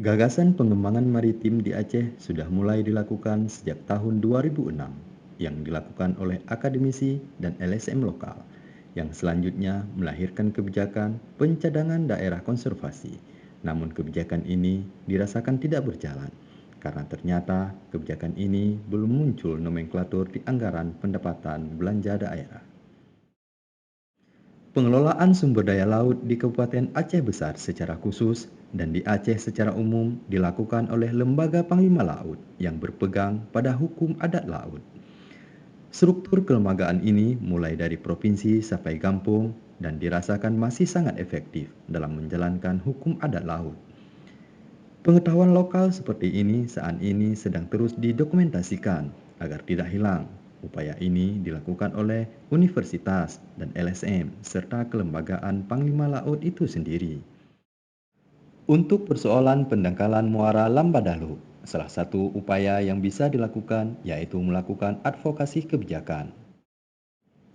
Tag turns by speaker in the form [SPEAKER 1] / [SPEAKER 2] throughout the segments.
[SPEAKER 1] Gagasan pengembangan maritim di Aceh sudah mulai dilakukan sejak tahun 2006 yang dilakukan oleh akademisi dan LSM lokal yang selanjutnya melahirkan kebijakan pencadangan daerah konservasi. Namun kebijakan ini dirasakan tidak berjalan karena ternyata kebijakan ini belum muncul nomenklatur di anggaran pendapatan belanja daerah. Pengelolaan sumber daya laut di Kabupaten Aceh Besar secara khusus dan di Aceh secara umum dilakukan oleh Lembaga Panglima Laut yang berpegang pada hukum adat laut. Struktur kelembagaan ini mulai dari provinsi sampai kampung dan dirasakan masih sangat efektif dalam menjalankan hukum adat laut. Pengetahuan lokal seperti ini saat ini sedang terus didokumentasikan agar tidak hilang. Upaya ini dilakukan oleh universitas dan LSM serta kelembagaan Panglima Laut itu sendiri. Untuk persoalan pendangkalan muara Lambadalu, salah satu upaya yang bisa dilakukan yaitu melakukan advokasi kebijakan.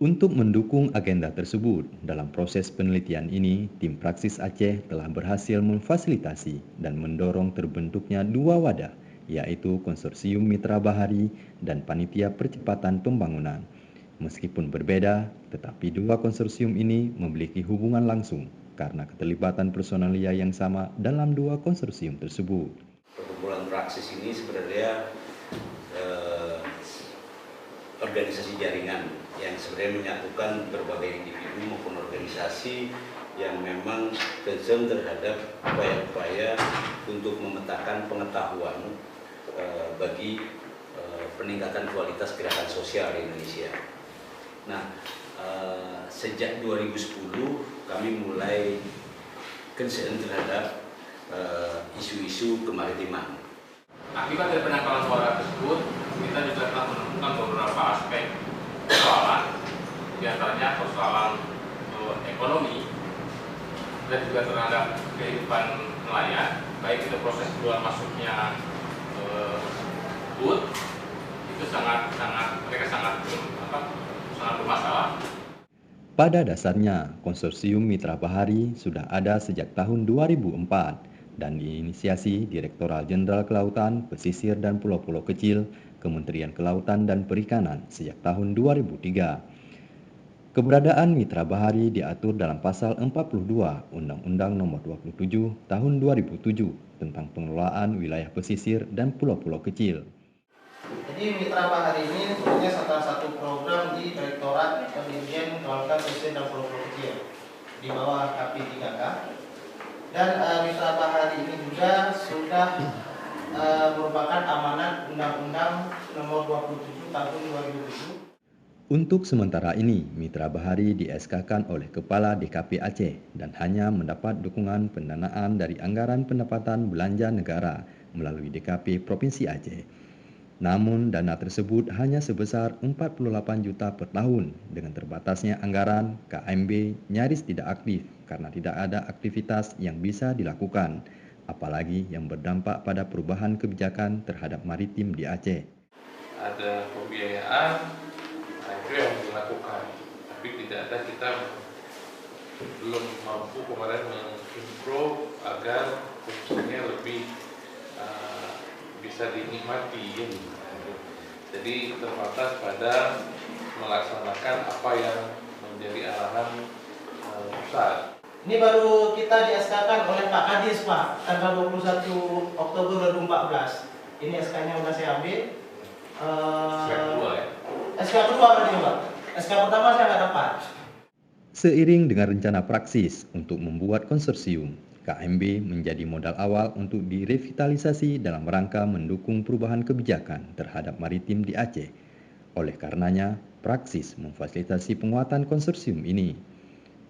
[SPEAKER 1] Untuk mendukung agenda tersebut, dalam proses penelitian ini, tim Praksis Aceh telah berhasil memfasilitasi dan mendorong terbentuknya dua wadah, yaitu Konsorsium Mitra Bahari dan Panitia Percepatan Pembangunan. Meskipun berbeda, tetapi dua konsorsium ini memiliki hubungan langsung karena keterlibatan personalia yang sama dalam dua konsorsium tersebut.
[SPEAKER 2] Perkumpulan Praksis ini sebenarnya organisasi jaringan yang sebenarnya menyatukan berbagai individu maupun organisasi yang memang concern terhadap upaya-upaya untuk memetakan pengetahuan bagi peningkatan kualitas gerakan sosial di Indonesia. Nah, sejak 2010 kami mulai concern terhadap isu-isu kemaritiman.
[SPEAKER 3] Akibat dari penangkalan muara tersebut, kita juga telah menemukan beberapa aspek persoalan, diantaranya persoalan ekonomi dan juga terhadap kehidupan nelayan, baik itu proses keluar masuknya boot itu mereka sangat bermasalah.
[SPEAKER 1] Pada dasarnya, Konsorsium Mitra Bahari sudah ada sejak tahun 2004 dan diinisiasi Direktorat Jenderal Kelautan, Pesisir dan Pulau-Pulau Kecil, Kementerian Kelautan dan Perikanan sejak tahun 2003. Keberadaan Mitra Bahari diatur dalam Pasal 42 Undang-Undang Nomor 27 Tahun 2007 tentang pengelolaan wilayah pesisir dan pulau-pulau kecil.
[SPEAKER 4] Jadi Mitra Bahari ini sebenarnya salah satu program di Direktorat Dirjen Kelautan, Pesisir dan Pulau-Pulau Kecil di bawah KP3K. Dan Mitra Bahari ini juga sudah merupakan amanat Undang-Undang Nomor 27 Tahun 2007.
[SPEAKER 1] Untuk sementara ini, Mitra Bahari di-SK-kan oleh Kepala DKP Aceh dan hanya mendapat dukungan pendanaan dari anggaran pendapatan belanja negara melalui DKP Provinsi Aceh. Namun dana tersebut hanya sebesar 48 juta per tahun. Dengan terbatasnya anggaran, KMB nyaris tidak aktif karena tidak ada aktivitas yang bisa dilakukan, apalagi yang berdampak pada perubahan kebijakan terhadap maritim di Aceh.
[SPEAKER 3] Ada pembiayaan, itu yang dilakukan, tapi tidak ada, kita belum mampu kemarin mengimprove agar fungsinya lebih bisa dinikmati. Jadi terbatas pada melaksanakan apa yang menjadi arahan pusat.
[SPEAKER 4] Ini baru kita di-SK-kan oleh Pak Kadis, Pak, tanggal 21 Oktober 2014. Ini SK-nya sudah saya ambil.
[SPEAKER 3] SK kedua ya?
[SPEAKER 4] SK kedua berarti, Pak. SK pertama saya nggak dapat.
[SPEAKER 1] Seiring dengan rencana Praksis untuk membuat konsorsium, KMB menjadi modal awal untuk direvitalisasi dalam rangka mendukung perubahan kebijakan terhadap maritim di Aceh. Oleh karenanya, Praksis memfasilitasi penguatan konsorsium ini.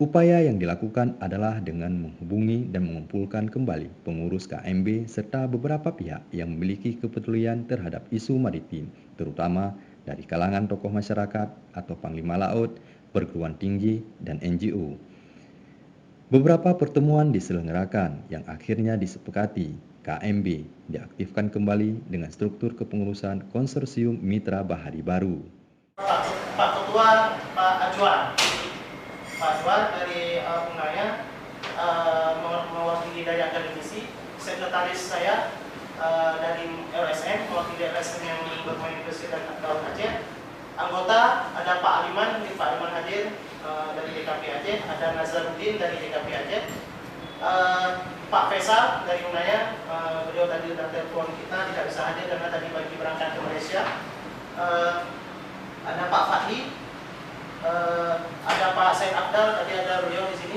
[SPEAKER 1] Upaya yang dilakukan adalah dengan menghubungi dan mengumpulkan kembali pengurus KMB serta beberapa pihak yang memiliki kepedulian terhadap isu maritim, terutama dari kalangan tokoh masyarakat atau Panglima Laut, perguruan tinggi, dan NGO. Beberapa pertemuan diselenggarakan yang akhirnya disepakati KMB diaktifkan kembali dengan struktur kepengurusan Konsorsium Mitra Bahari baru.
[SPEAKER 4] Pak Ketua, Pak Ajuan dari Unaya, mewakili dari akademisi, sekretaris saya dari LSM, mewakili LSM yang bermain di Presiden Daun Aceh. Anggota ada Pak Aliman, Pak Aliman hadir dari DKP Aceh, ada Nazaruddin dari DKP Aceh, Pak Faisal dari Unaya, beliau tadi sudah telepon kita tidak bisa hadir karena tadi pagi berangkat ke Malaysia. Ada Pak Fadli, ada Pak Said Abdal, tadi ada beliau di sini,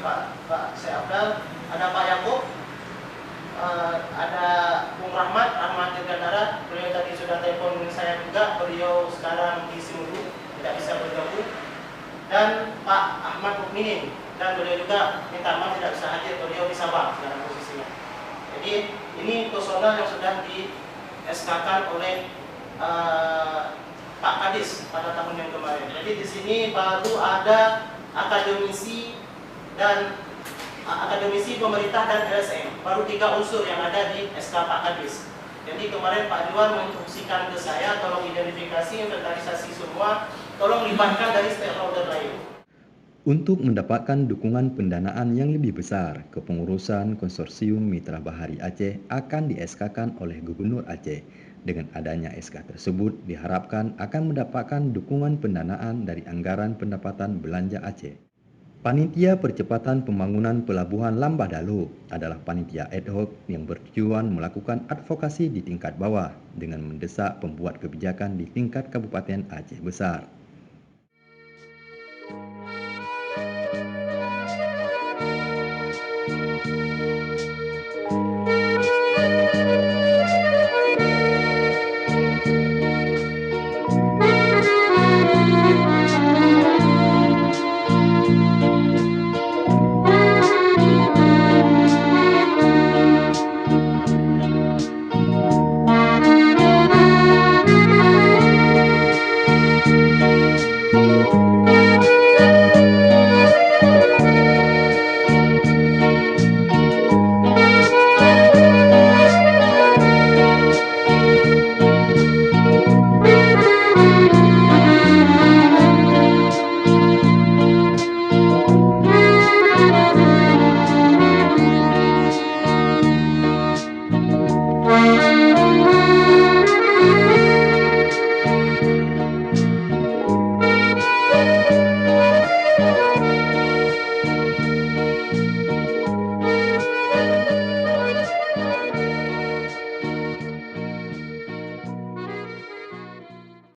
[SPEAKER 4] Pak Said Abdal, ada Pak Yakub, ada Bung Rahmat Dirgantara, beliau tadi sudah telepon saya juga, beliau sekarang di Simulu, tidak bisa bergabung, dan Pak Ahmad Mukminin, dan beliau juga minta maaf tidak bisa hadir, beliau di Sabah dalam posisinya. Jadi ini personal yang sudah di SK-kan oleh Pak Kadis pada tahun yang kemarin. Jadi di sini baru ada akademisi dan akademisi pemerintah dan LSM, baru 3 unsur yang ada di SK Pak Kadis. Jadi kemarin Pak Diwar menginstruksikan ke saya, tolong identifikasi, inventarisasi semua, tolong libatkan dari stakeholder lain.
[SPEAKER 1] Untuk mendapatkan dukungan pendanaan yang lebih besar, kepengurusan Konsorsium Mitra Bahari Aceh akan di-SK-kan oleh Gubernur Aceh. Dengan adanya SK tersebut diharapkan akan mendapatkan dukungan pendanaan dari anggaran pendapatan belanja Aceh. Panitia Percepatan Pembangunan Pelabuhan Lambah Dalu adalah panitia ad hoc yang bertujuan melakukan advokasi di tingkat bawah dengan mendesak pembuat kebijakan di tingkat Kabupaten Aceh Besar.